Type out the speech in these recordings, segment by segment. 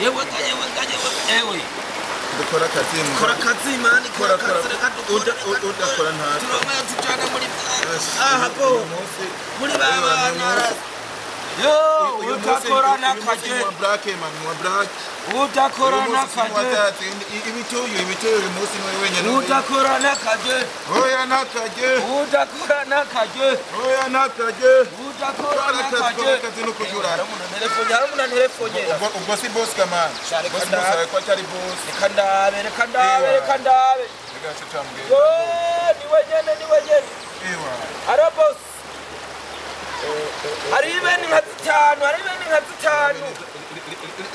yewe dukora akazi kora akazi mani kora akazi reka udakora ntacyo turonka tujana muri aha ko muri baba yo utakora nakaje wa black man wa black utakora nakaje imitoyo musi no wenyene utakora nakaje oya nakaje utakora nakaje oya nakaje utakora nakaje kazi no kujura muna telefone ubwo si boss kama boss ko cyari boss reka ndabe yo ni wenyene ewa ara boss ari ibeni nka zitanu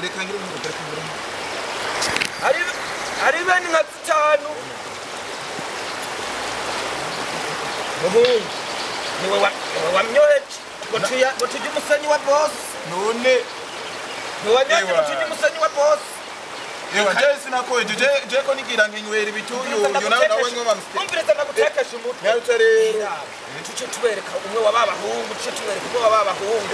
reka ngire mu telefone ari ibeni nka zitanu niwe wamnyoheje ngo tujye umusenyi wa boss none ntiwanyoheje ngo tujye umusenyi wa boss ewa jesi nakoje je ko nigira nkinywera ibituyu yo nawe ngoma mstake umviriza nagutekesha umutwe nyarutse rero tuce tubereka umwe wa babahungu tuce tubereka umwe wa babahungu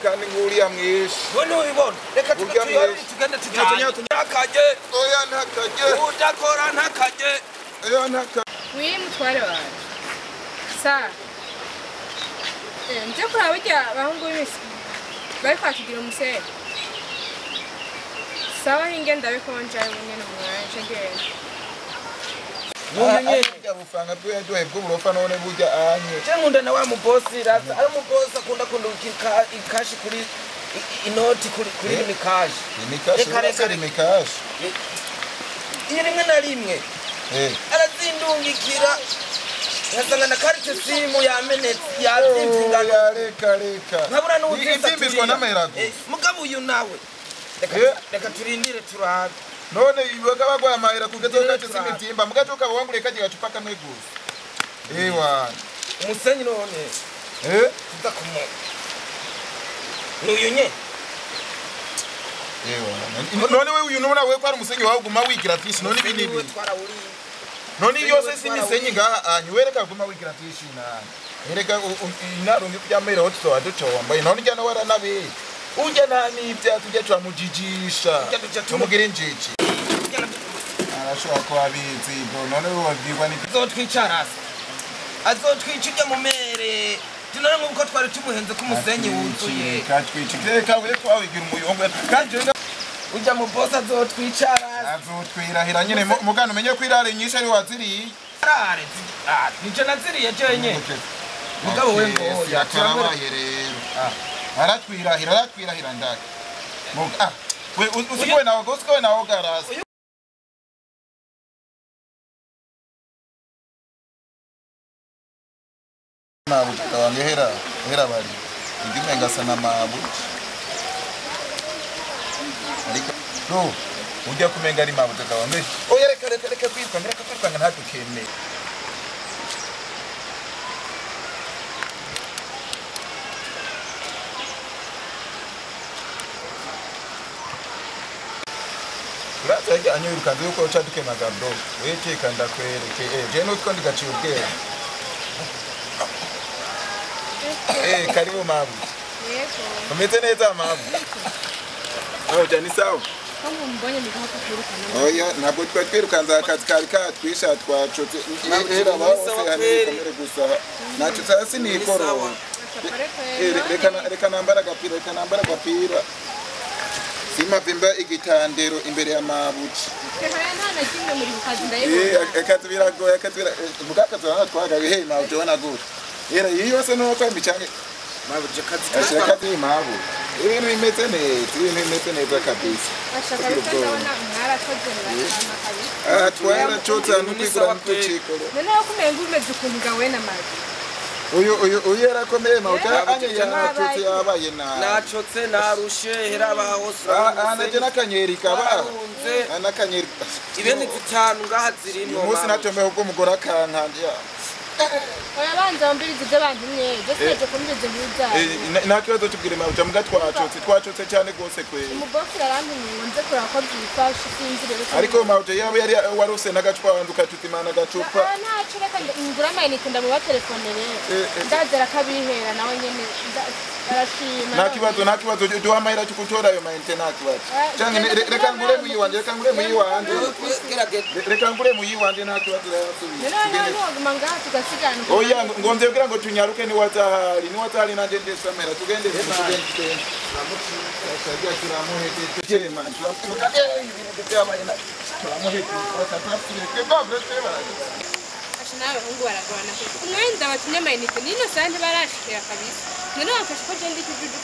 kandi nguriya mwishi none ubibona reka tugende tujyane nakaje oya nakaje udakora nakaje oya nakaje wi mutware wawe sa nje kuraba burya bahungu b'imisi bari kwatugira umusere sawa hinge ndabikonja nyene umwanje ngene Nunye ngabufanga bwe bw'uburofa none burya anye cyangwa na wa mubosi rasa ari mubosi akunda kundukika ikashi kuri inoti kuri mikashi imikashi imikashi iyo rimwe na rimwe arazindungikira ngasanga na carte simu yamenetse yazimbingana reka nkabura n'uzimbizwa n'amaherago mugabo uyu nawe reka turindire turabe none ibaga bagwa amahera kugezo kacu simitimba mugato ka wangure kaje gacupa kamwe gusa ewa umusenyi none tuza kumo n'uyu nye ewa none we uyu nubona we ko ari umusenyi wawe guma wigira fish none ibi nibi none yose simisenyi ngaha anywereka guma wigira fish na ereka inarungi kujamera hotso aducomba none jana waranabe ujya nani ibya tujya turamujijisha tumugira injiji arashobora ko abizi bro none wabwirwa ni azotwica mu mere tunone nk'uko twari tumuhenze ko umusenyi wuzuye katwicike we twawigira umuyongo kandi ujya mu boss azotwirahira nyine mugano menye ko irare nyinshi ari waziriye arare nico naziriye cyenye mugabo we ngo yakarabaye rero aratwirahira ndake we usikowe nawo garasi nabu kawange hera bari ndime ngasana mabu ariko no ujya kumenga ari mabu kawange oya reka kwipanga ntatukene Uraza anyo urukanze yuko ucaduke magabro weke kanda kwereke je no twandi gaciye ubwera karibu mabu yego umeze neza mabu oja ni sawa kama mbonye nikapo kwirukana oya ntabwo twirukanza akazi kari katwisha twacotse era bose hamwe komere gusa naco sasi ni ikoro reka nambara agapira Sima pimba igitandero imbere ya mabuci. Nta kimwe muri bukazi ndayibona. Akatubira mugaka twana twagaye hey mabuci wana gute. Era yiyose no kwambi canke mabuci kazi mabu. Ibintu bimeze neza kabisa. Ashaka kubona mwarakoze ngana kabisa. Twara chota nukwigura mkuchikoro. None kumenga umeze ukungawe na mazi. Uyu yarakomeye mawuta anye yatutse yabaye nacotse narushe herabaho anaje nakanyeri kaba anakanyeri ibeni zitanu ngaha zirimo umunsi natomeye ubwo mugora kankanje oya banza wambirize ibyo bandimye byose naje kumbize mpuza nta kibazo tubwire mawuja muga twacotse cyane rwose kwe umubosi yarantumye ngo nze kureba ko byifashe sinzi rero ariko mawuja yaba yari warose n'agacupa wandu ukatutimana agacupa ntaco reka ngura amayinite ndamuba telefone rero ndazera akabihera nawe nyene arashima nta kibazo duhamahera cyo gutora ayo mayinite nta kibazo cyangwa reka ngure muyiwanje reka ngure muyiwanje nta kibazo naguma ngaha tugasigana oya ngonze kugira ngo tunyaruke ni watahari nanje ndesamera tugende nawe hungu baragwana umwenda batumye amayinite nino sante barashikira kabisa none wafashe ko je ndi kijuju